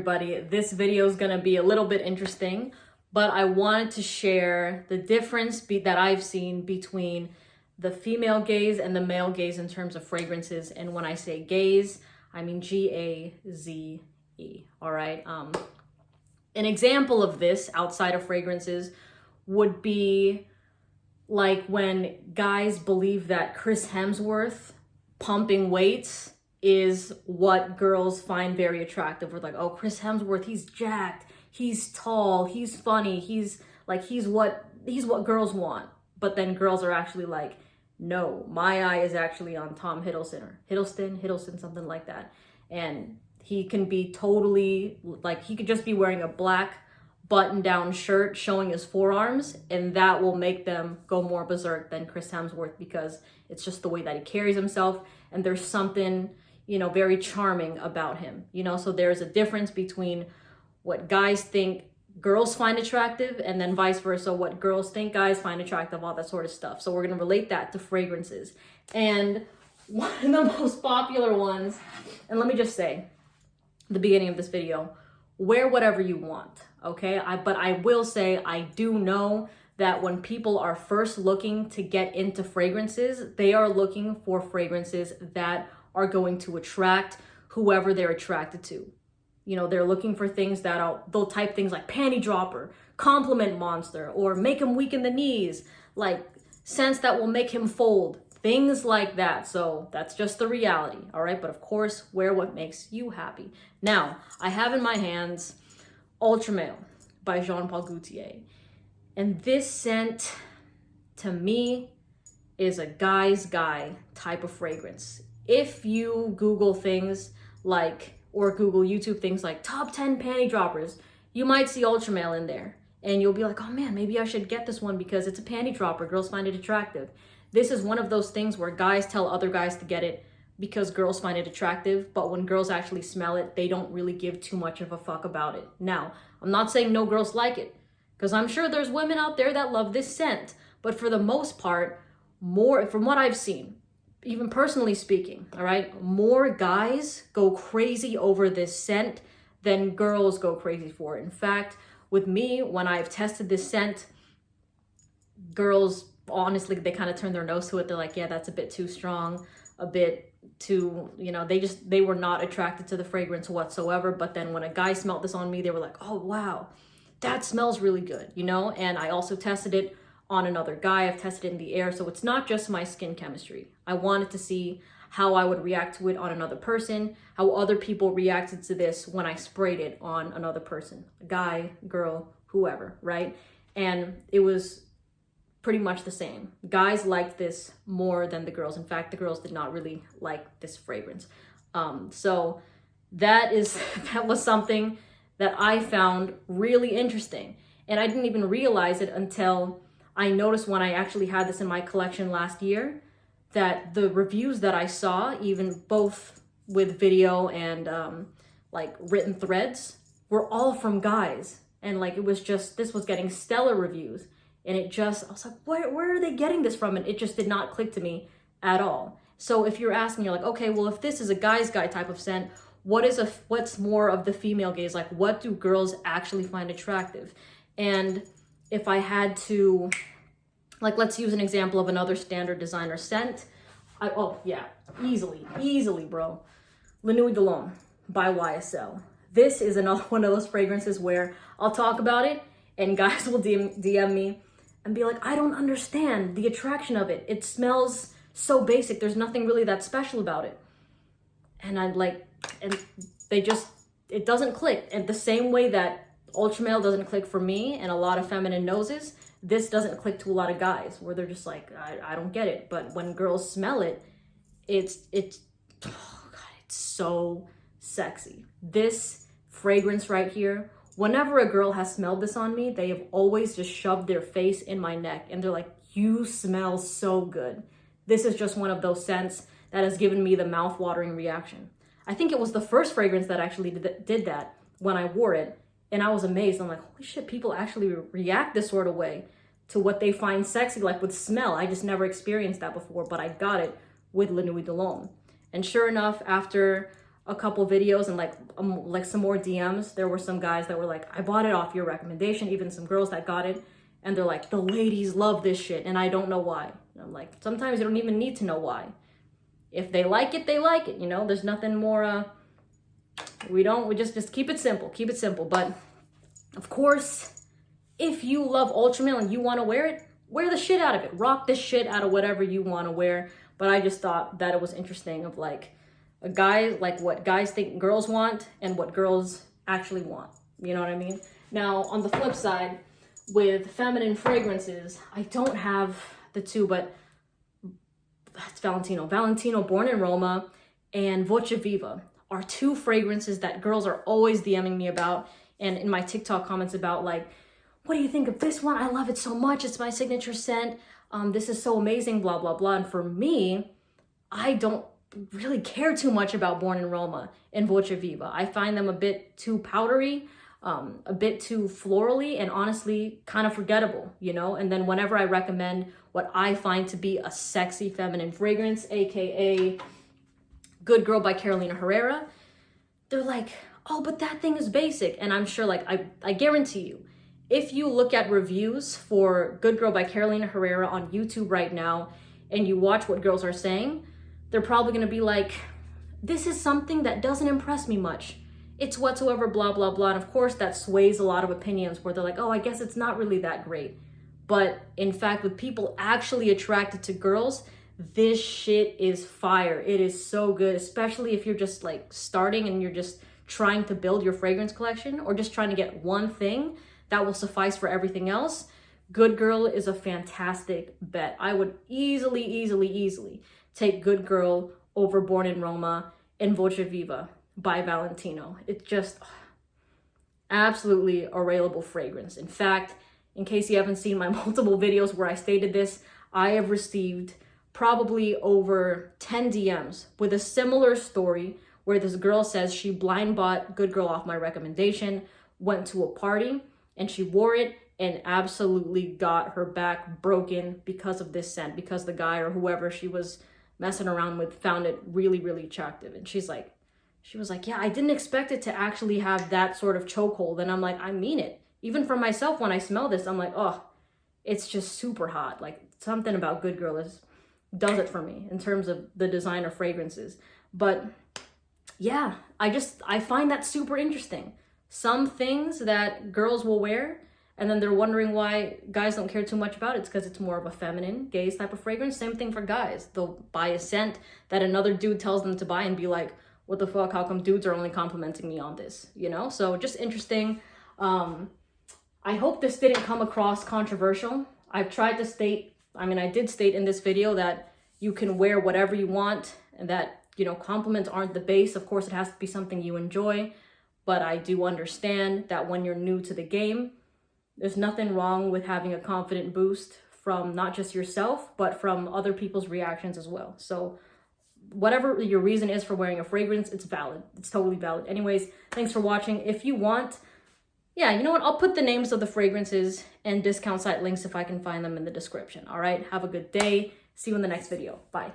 Everybody, this video is going to be a little bit interesting, but I wanted to share the difference that I've seen between the female gaze and the male gaze in terms of fragrances. And when I say gaze, I mean G-A-Z-E. All right. An example of this outside of fragrances would be like when guys believe that Chris Hemsworth pumping weights is what girls find very attractive. We're like, oh, Chris Hemsworth, he's jacked, he's tall, he's funny, he's what girls want. But then girls are actually like, no, my eye is actually on Tom Hiddleston or Hiddleston, something like that. And he can be totally like, he could just be wearing a black button-down shirt showing his forearms, and that will make them go more berserk than Chris Hemsworth because it's just the way that he carries himself, and there's something, very charming about him, so there's a difference between what guys think girls find attractive and then vice versa, what girls think guys find attractive, all that sort of stuff. So we're going to relate that to fragrances. And one of the most popular ones, and let me just say, the beginning of this video, wear whatever you want, okay? But I will say, I do know that when people are first looking to get into fragrances, they are looking for fragrances that are going to attract whoever they're attracted to. They're looking for things they'll type things like panty dropper, compliment monster, or make him weaken the knees, like scents that will make him fold, things like that. So that's just the reality, all right? But of course, wear what makes you happy. Now, I have in my hands Ultra Male by Jean Paul Gaultier. And this scent, to me, is a guy's guy type of fragrance. If you Google things like, or Google YouTube things like top 10 panty droppers, you might see Ultra Male in there. And you'll be like, oh man, maybe I should get this one because it's a panty dropper. Girls find it attractive. This is one of those things where guys tell other guys to get it because girls find it attractive. But when girls actually smell it, they don't really give too much of a fuck about it. Now, I'm not saying no girls like it, because I'm sure there's women out there that love this scent. But for the most part, more from what I've seen, even personally speaking, all right, more guys go crazy over this scent than girls go crazy for it. In fact, with me, when I've tested this scent, girls, honestly, they kind of turn their nose to it. They're like, yeah, that's a bit too strong, a bit too, they were not attracted to the fragrance whatsoever. But then when a guy smelled this on me, they were like, oh, wow, that smells really good, And I also tested it on another guy. I've tested it in the air. So it's not just my skin chemistry. I wanted to see how I would react to it on another person, how other people reacted to this when I sprayed it on another person, a guy, girl, whoever, right? And it was pretty much the same. Guys liked this more than the girls. In fact, the girls did not really like this fragrance. So that was something that I found really interesting. And I didn't even realize it until I noticed when I actually had this in my collection last year, that the reviews that I saw, even both with video and like written threads, were all from guys. And like, this was getting stellar reviews. And I was like, where are they getting this from? And it just did not click to me at all. So if you're asking, you're like, okay, well, if this is a guy's guy type of scent, what's more of the female gaze? Like, what do girls actually find attractive? And if I had to, like, let's use an example of another standard designer scent. Easily, bro. La Nuit de l'Homme by YSL. This is another one of those fragrances where I'll talk about it and guys will DM me and be like, I don't understand the attraction of it. It smells so basic. There's nothing really that special about it. And I'm like, it doesn't click. And the same way that Ultra Male doesn't click for me and a lot of feminine noses, this doesn't click to a lot of guys where they're just like, I don't get it. But when girls smell it, it's oh God, it's so sexy. This fragrance right here, whenever a girl has smelled this on me, they have always just shoved their face in my neck and they're like, you smell so good. This is just one of those scents that has given me the mouth-watering reaction. I think it was the first fragrance that actually did that when I wore it. And I was amazed. I'm like, holy shit, people actually react this sort of way to what they find sexy, like with smell. I just never experienced that before, but I got it with La Nuit de l'Homme. And sure enough, after a couple videos and like some more DMs, there were some guys that were like, I bought it off your recommendation, even some girls that got it, and they're like, the ladies love this shit and I don't know why. And I'm like, sometimes you don't even need to know why. If they like it, they like it, you know. There's nothing more we just keep it simple. But of course, if you love ultra male and you want to wear it, wear the shit out of it, rock the shit out of whatever you want to wear. But I just thought that it was interesting of like a guy, like what guys think girls want and what girls actually want. You know what I mean? Now, on the flip side, with feminine fragrances, I don't have the two, but that's Valentino. Valentino Born in Roma and Voce Viva are two fragrances that girls are always DMing me about and in my TikTok comments about like, what do you think of this one? I love it so much. It's my signature scent. This is so amazing, blah, blah, blah. And for me, I don't really care too much about Born in Roma and Voce Viva. I find them a bit too powdery, a bit too florally, and honestly kind of forgettable, you know? And then whenever I recommend what I find to be a sexy feminine fragrance, aka Good Girl by Carolina Herrera, they're like, oh, but that thing is basic. And I'm sure, like, I guarantee you, if you look at reviews for Good Girl by Carolina Herrera on YouTube right now and you watch what girls are saying, they're probably gonna be like, this is something that doesn't impress me much. It's whatsoever, blah, blah, blah. And of course that sways a lot of opinions where they're like, oh, I guess it's not really that great. But in fact, with people actually attracted to girls, this shit is fire. It is so good, especially if you're just like starting and you're just trying to build your fragrance collection or just trying to get one thing that will suffice for everything else. Good Girl is a fantastic bet. I would easily take Good Girl over Born in Roma and Voce Viva by Valentino. It's just absolutely a railable fragrance. In fact, in case you haven't seen my multiple videos where I stated this, I have received probably over 10 DMs with a similar story where this girl says she blind bought Good Girl off my recommendation, went to a party, and she wore it and absolutely got her back broken because of this scent, because the guy or whoever she was messing around with found it really attractive. And she was like, yeah, I didn't expect it to actually have that sort of chokehold. And I'm like, I mean it. Even for myself, when I smell this, I'm like, oh, it's just super hot. Like, something about Good Girl does it for me in terms of the designer fragrances. But yeah, I find that super interesting. Some things that girls will wear and then they're wondering why guys don't care too much about it. It's because it's more of a feminine, gaze type of fragrance. Same thing for guys. They'll buy a scent that another dude tells them to buy and be like, what the fuck, how come dudes are only complimenting me on this, you know? So just interesting. I hope this didn't come across controversial. I did state in this video that you can wear whatever you want and that, you know, compliments aren't the base. Of course, it has to be something you enjoy, but I do understand that when you're new to the game, there's nothing wrong with having a confident boost from not just yourself, but from other people's reactions as well. So whatever your reason is for wearing a fragrance, it's valid. It's totally valid. Anyways, thanks for watching. If you want, yeah, you know what? I'll put the names of the fragrances and discount site links if I can find them in the description. All right, have a good day. See you in the next video. Bye.